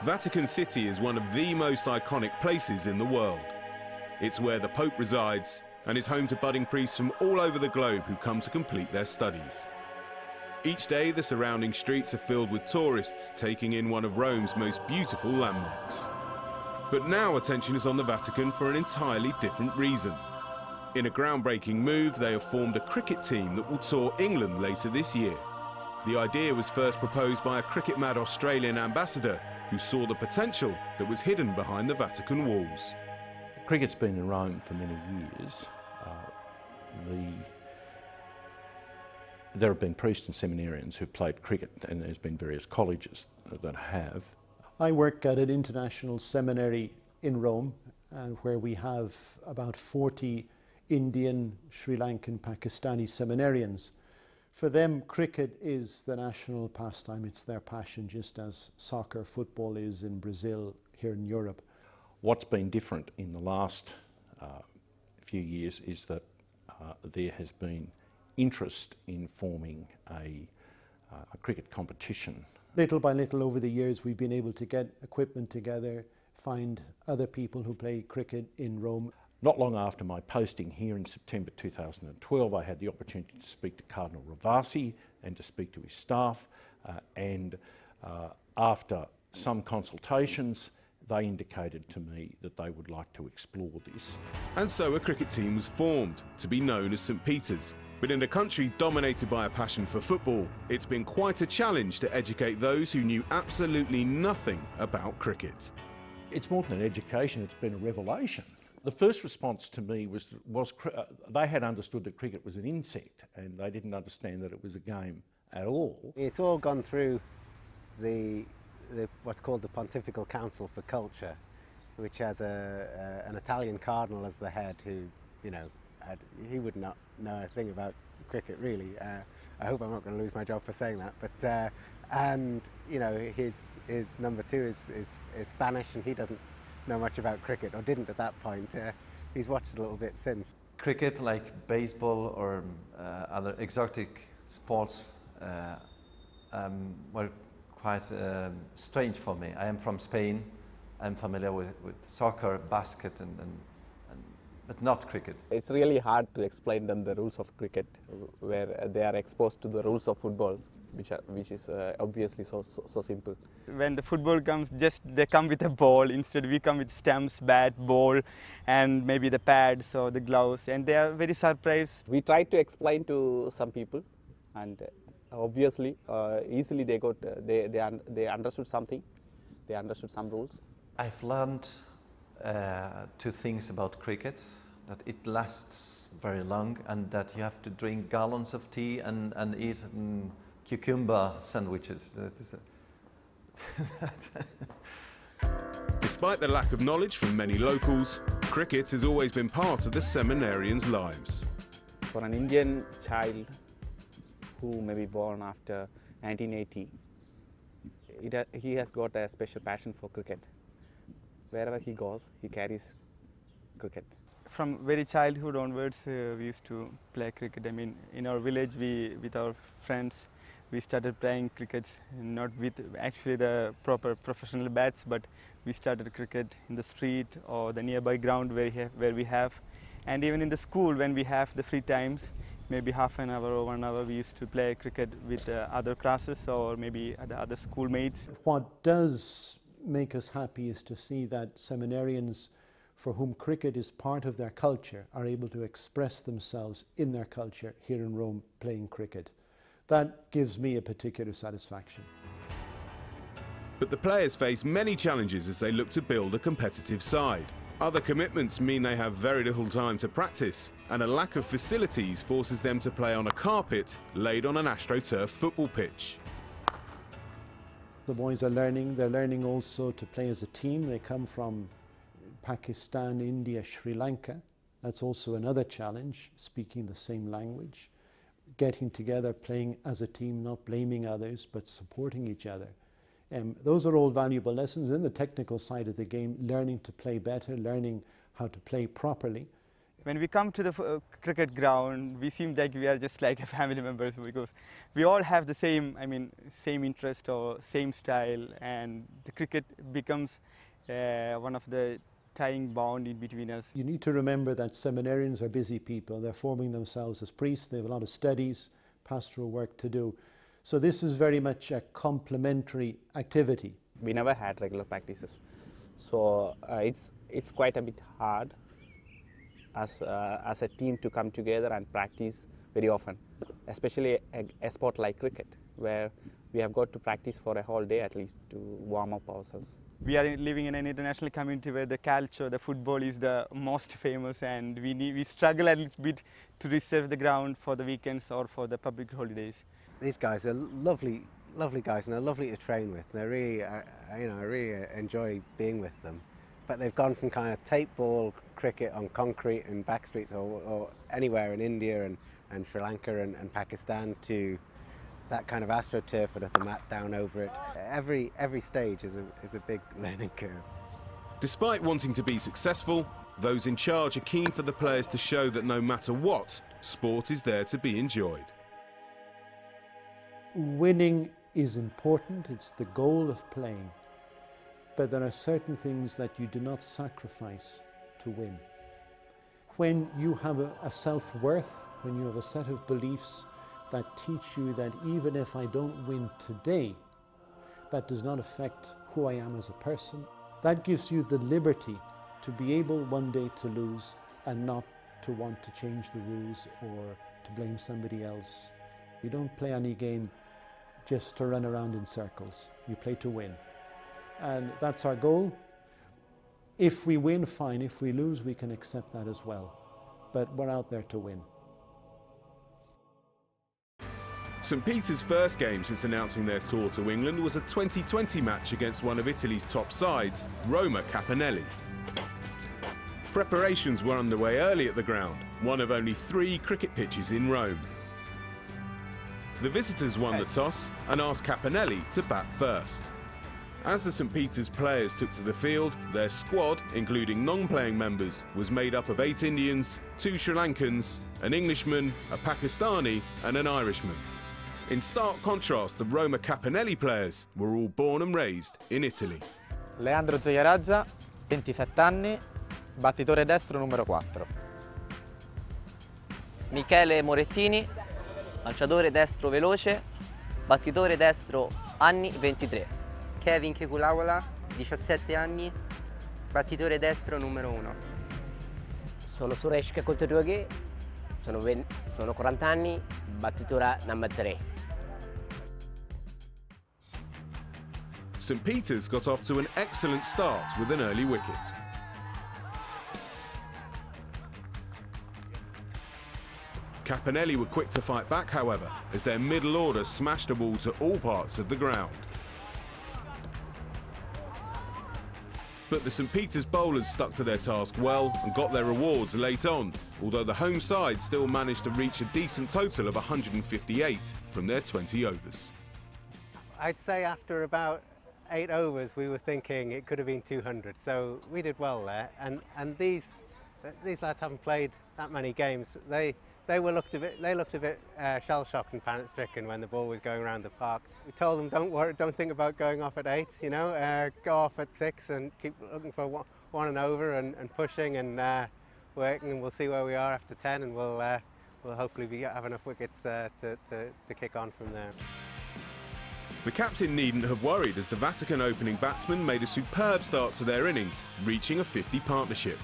Vatican City is one of the most iconic places in the world. It's where the Pope resides and is home to budding priests from all over the globe who come to complete their studies. Each day, the surrounding streets are filled with tourists taking in one of Rome's most beautiful landmarks. But now attention is on the Vatican for an entirely different reason. In a groundbreaking move, they have formed a cricket team that will tour England later this year. The idea was first proposed by a cricket-mad Australian ambassador who saw the potential that was hidden behind the Vatican walls. Cricket's been in Rome for many years. There have been priests and seminarians who've played cricket, and there's been various colleges that have. I work at an international seminary in Rome, where we have about 40 Indian, Sri Lankan, Pakistani seminarians. For them, cricket is the national pastime. It's their passion, just as soccer, football is in Brazil, here in Europe. What's been different in the last few years is that there has been interest in forming a cricket competition. Little by little over the years, we've been able to get equipment together, find other people who play cricket in Rome. Not long after my posting here in September 2012, I had the opportunity to speak to Cardinal Ravasi and to speak to his staff, and after some consultations, they indicated to me that they would like to explore this. And so a cricket team was formed, to be known as St. Peter's. But in a country dominated by a passion for football, it's been quite a challenge to educate those who knew absolutely nothing about cricket. It's more than an education, it's been a revelation. The first response to me was they had understood that cricket was an insect and they didn't understand that it was a game at all. It's all gone through what's called the Pontifical Council for Culture, which has an Italian cardinal as the head who, you know, he would not know a thing about cricket really. I hope I'm not going to lose my job for saying that, but and you know, his number two is Spanish, and he doesn't know much about cricket, or didn't at that point. He's watched it a little bit since. Cricket, like baseball or other exotic sports, were quite strange for me. I am from Spain. I'm familiar with soccer, basket, but not cricket. It's really hard to explain them the rules of cricket, where they are exposed to the rules of football, which is obviously so simple. When the football comes, they come with a ball. Instead, we come with stumps, bat, ball, and maybe the pads or the gloves, and they are very surprised. We tried to explain to some people, and obviously, easily they understood something. They understood some rules. I've learned two things about cricket: that it lasts very long, and that you have to drink gallons of tea and eat cucumber sandwiches. Despite the lack of knowledge from many locals, cricket has always been part of the seminarians' lives. For an Indian child who may be born after 1980, he has got a special passion for cricket. Wherever he goes, he carries cricket. From very childhood onwards, we used to play cricket. I mean, in our village, with our friends, we started playing cricket, not with actually the proper professional bats, but we started cricket in the street or the nearby ground where we have. And even in the school, when we have the free times, maybe half an hour or 1 hour, we used to play cricket with other classes or maybe the other schoolmates. What does make us happy is to see that seminarians for whom cricket is part of their culture are able to express themselves in their culture here in Rome playing cricket. That gives me a particular satisfaction. But the players face many challenges as they look to build a competitive side. Other commitments mean they have very little time to practice, and a lack of facilities forces them to play on a carpet laid on an AstroTurf football pitch. The boys are learning. They're learning also to play as a team. They come from Pakistan, India, Sri Lanka. That's also another challenge, speaking the same language. Getting together, playing as a team, not blaming others, but supporting each other. Those are all valuable lessons in the technical side of the game, learning to play better, learning how to play properly. when we come to the cricket ground, we seem like we are just like a family members, because we all have the same, same interest or same style, and the cricket becomes one of the tying bond in between us. You need to remember that seminarians are busy people. They're forming themselves as priests. They have a lot of studies, pastoral work to do. So this is very much a complementary activity. We never had regular practices, so it's quite a bit hard as a team to come together and practice very often, especially a sport like cricket, where we have got to practice for a whole day at least to warm up ourselves. We are living in an international community where the culture, the football is the most famous, and we struggle a little bit to reserve the ground for the weekends or for the public holidays. These guys are lovely guys, and they're lovely to train with. They're really, I really enjoy being with them. But they've gone from kind of tape ball cricket on concrete and back streets or anywhere in India and Sri Lanka and Pakistan to that kind of astroturf with a mat down over it. Every stage is a big learning curve. Despite wanting to be successful, those in charge are keen for the players to show that no matter what, sport is there to be enjoyed. Winning is important, it's the goal of playing, but there are certain things that you do not sacrifice to win. When you have a self-worth, when you have a set of beliefs that teach you that even if I don't win today, that does not affect who I am as a person, that gives you the liberty to be able one day to lose and not to want to change the rules or to blame somebody else. You don't play any game just to run around in circles. You play to win. And that's our goal. If we win, fine. If we lose, we can accept that as well. But we're out there to win. St Peter's first game since announcing their tour to England was a 2020 match against one of Italy's top sides, Roma Capanelli. Preparations were underway early at the ground, one of only 3 cricket pitches in Rome. The visitors won the toss and asked Capanelli to bat first. As the St Peter's players took to the field, their squad, including non-playing members, was made up of 8 Indians, 2 Sri Lankans, an Englishman, a Pakistani and an Irishman. In stark contrast, the Roma Capanelli players were all born and raised in Italy. Leandro Gioiarazza, 27 anni, battitore destro numero 4. Michele Morettini, lanciatore destro veloce, battitore destro anni 23. Kevin Kekulawala, 17 anni, battitore destro numero 1. Sono Suresh Kakulturugi, sono 40 anni, battitore number 3. St Peter's got off to an excellent start with an early wicket. Capanelli were quick to fight back, however, as their middle order smashed a ball to all parts of the ground. But the St Peter's bowlers stuck to their task well and got their rewards late on, although the home side still managed to reach a decent total of 158 from their 20 overs. I'd say after about 8 overs we were thinking it could have been 200, so we did well there. And these lads haven't played that many games. They looked a bit shell-shocked and panic-stricken when the ball was going around the park. We told them, don't worry, don't think about going off at 8, you know, go off at 6 and keep looking for one and over and pushing and working, and we'll see where we are after 10, and we'll hopefully have enough wickets to kick on from there. The captain needn't have worried, as the Vatican opening batsman made a superb start to their innings, reaching a 50 partnership.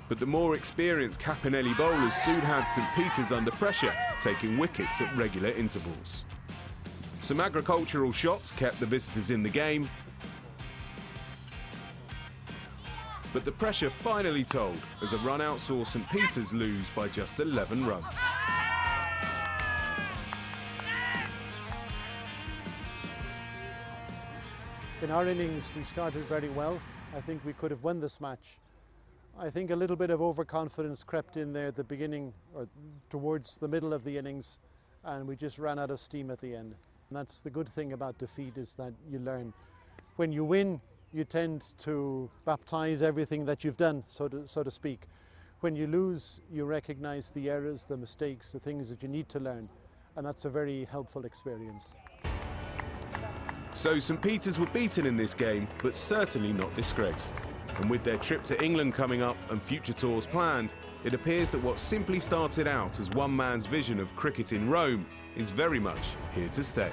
But the more experienced Capanelli bowlers soon had St Peter's under pressure, taking wickets at regular intervals. Some agricultural shots kept the visitors in the game, but the pressure finally told as a run-out saw St Peter's lose by just 11 runs. In our innings, we started very well. I think we could have won this match. I think a little bit of overconfidence crept in there at the beginning or towards the middle of the innings, and we just ran out of steam at the end. And that's the good thing about defeat, is that you learn. When you win, you tend to baptize everything that you've done, so to speak. When you lose, you recognize the errors, the mistakes, the things that you need to learn, and that's a very helpful experience. So St Peter's were beaten in this game, but certainly not disgraced. And with their trip to England coming up and future tours planned, it appears that what simply started out as one man's vision of cricket in Rome is very much here to stay.